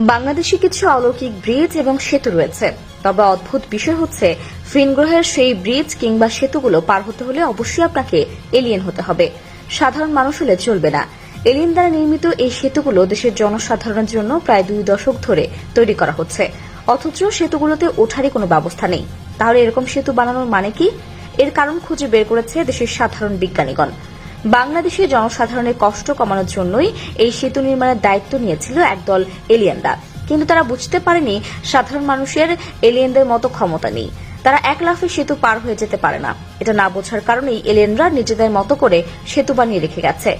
বাংলাদেশে কিছু অলৌকিক ব্রিজ এবং সেতু রয়েছে, তবে অদ্ভুত বিষয় হচ্ছে ভিন গ্রহের সেই ব্রিজ কিংবা সেতুগুলো পার হতে হলে অবশ্যই আপনাকে এলিয়েন হতে হবে। সাধারণ মানুষ হলে চলবে না। এলিয়েন দ্বারা নির্মিত এই সেতুগুলো দেশের জনসাধারণের জন্য প্রায় 2 দশক ধরে তৈরি করা হচ্ছে, অথচ সেতুগুলোতে ওঠারই কোনো ব্যবস্থা নেই। তাহলে এরকম সেতু বানানোর মানে কি? এর কারণ খুঁজে বের করেছে দেশের সাধারণ বিজ্ঞানীগণ। বাংলাদেশের জনসাধারণের কষ্ট কমানোর জন্যই এই সেতু নির্মাণের দায়িত্ব নিয়েছিল একদল এলিয়েনরা, কিন্তু তারা বুঝতে পারেনি সাধারণ মানুষের এলিয়েনদের মতো ক্ষমতা নেই। তারা এক লাফে সেতু পার হয়ে যেতে পারে না। এটা না বোঝার কারণেই এলিয়েনরা নিজেদের মতো করে সেতু বানিয়ে রেখে গেছে।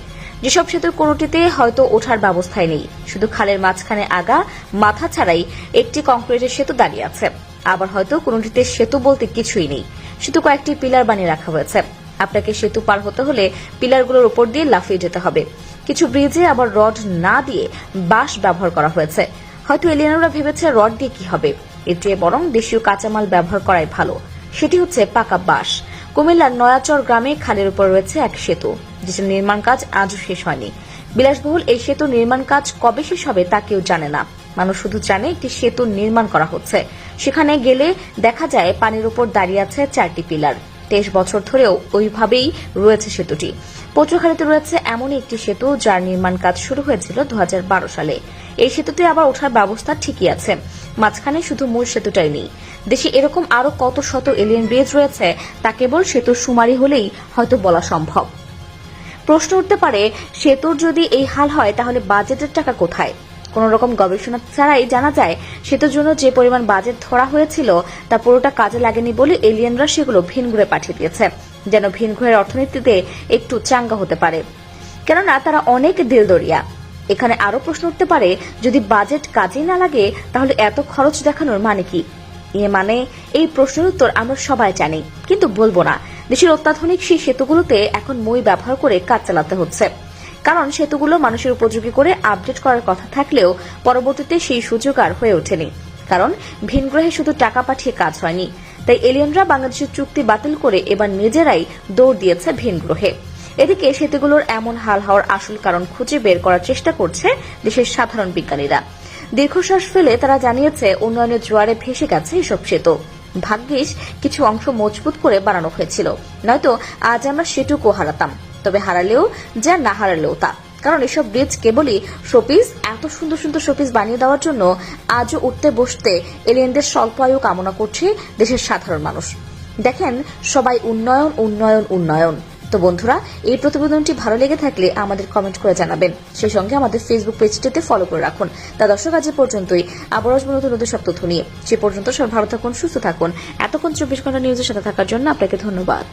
যেসব সেতুর কোনোটিতে হয়তো ওঠার ব্যবস্থাই নেই, শুধু খালের মাঝখানে আগা মাথা ছাড়াই একটি কংক্রিটের সেতু দাঁড়িয়ে আছে। আবার হয়তো কোনোটিতে সেতু বলতে কিছুই নেই, শুধু কয়েকটি পিলার বানিয়ে রাখা হয়েছে। আপনাকে সেতু পার হতে হলে পিলারগুলোর উপর দিয়ে লাফিয়ে যেতে হবে। কিছু ব্রিজে আবার রড না দিয়ে বাঁশ ব্যবহার করা হয়েছে। হয়তো এলিয়েনরা ভেবেছে রড দিয়ে কি হবে, এর চেয়ে বরং দেশীয় কাঁচামাল ব্যবহার করাই ভালো। সেটি হচ্ছে পাকা বাঁশ। কুমিল্লার নয়াচর গ্রামে খালের উপর রয়েছে এক সেতু, যেটির নির্মাণ কাজ আজও শেষ হয়নি। বিলাসবহুল এই সেতু নির্মাণ কাজ কবে শেষ হবে তা কেউ জানে না। মানুষ শুধু জানে একটি সেতু নির্মাণ করা হচ্ছে। সেখানে গেলে দেখা যায় পানির উপর দাঁড়িয়ে আছে 4টি পিলার। 23 বছর ধরেও ওইভাবেই রয়েছে সেতুটি। পটুয়াখালীতে রয়েছে এমনই একটি সেতু যার নির্মাণ কাজ শুরু হয়েছিল 2012 সালে। এই সেতুতে আবার ওঠার ব্যবস্থা ঠিকই আছে, মাঝখানে শুধু মূল সেতুটাই নেই। দেশে এরকম আরো কত শত এলিয়েন ব্রিজ রয়েছে তা কেবল সেতুর সুমারি হলেই হয়তো বলা সম্ভব। প্রশ্ন উঠতে পারে, সেতুর যদি এই হাল হয় তাহলে বাজেটের টাকা কোথায়? কোন রকম গবেষণা ছাড়াই জানা যায় সেতুর জন্য যে পরিমাণ বাজেট ধরা হয়েছিল তা পুরোটা কাজে লাগেনি বলে এলিয়েনরা সেগুলো ভিন গ্রহে পাঠিয়ে দিয়েছে, যেন ভিন গ্রহের অর্থনীতিতে একটু চাঙ্গা হতে পারে। কেননা তারা অনেক দিলদরিয়া। এখানে আরো প্রশ্ন উঠতে পারে, যদি বাজেট কাজেই না লাগে তাহলে এত খরচ দেখানোর মানে কি? এই প্রশ্নের উত্তর আমরা সবাই জানি, কিন্তু বলবো না। দেশের অত্যাধুনিক সেই সেতুগুলোতে এখন মই ব্যবহার করে কাজ চালাতে হচ্ছে, কারণ সেতুগুলো মানুষের উপযোগী করে আপডেট করার কথা থাকলেও পরবর্তীতে সেই সুযোগ আর হয়ে ওঠেনি, কারণ ভিন গ্রহে শুধু টাকা পাঠিয়ে কাজ হয়নি। তাই এলিয়েনরা বাংলাদেশের চুক্তি বাতিল করে এবার নিজেরাই দৌড় দিয়েছে ভিন গ্রহে। এদিকে সেতুগুলোর এমন হাল হওয়ার আসল কারণ খুঁজে বের করার চেষ্টা করছে দেশের সাধারণ বিজ্ঞানীরা। দীর্ঘশ্বাস ফেলে তারা জানিয়েছে, উন্নয়নের জোয়ারে ভেসে গেছে এসব সেতু। ভাগ্যিস কিছু অংশ মজবুত করে বানানো হয়েছিল, নয়তো আজ আমরা সেটুকু হারাতাম। তবে হারালেও যা, না হারালেও তা, কারণ এসব ব্রিজ কেবলই শোপিস। এত সুন্দর সুন্দর শোপিস বানিয়ে দেওয়ার জন্য আজও উঠতে বসতে এলিয়েনদের স্বল্প আয়ু কামনা করছে দেশের সাধারণ মানুষ। দেখেন, সবাই উন্নয়ন উন্নয়ন উন্নয়ন। তো বন্ধুরা, এই প্রতিবেদনটি ভালো লেগে থাকলে আমাদের কমেন্ট করে জানাবেন। সেই সঙ্গে আমাদের ফেসবুক পেজটিতে ফলো করে রাখুন। তা দর্শক, আজ পর্যন্তই। আবার আসবো নতুন নতুন সব তথ্য নিয়ে। সে পর্যন্ত সব ভালো থাকুন, সুস্থ থাকুন। এতক্ষণ 24 ঘন্টা নিউজের সাথে থাকার জন্য আপনাকে ধন্যবাদ।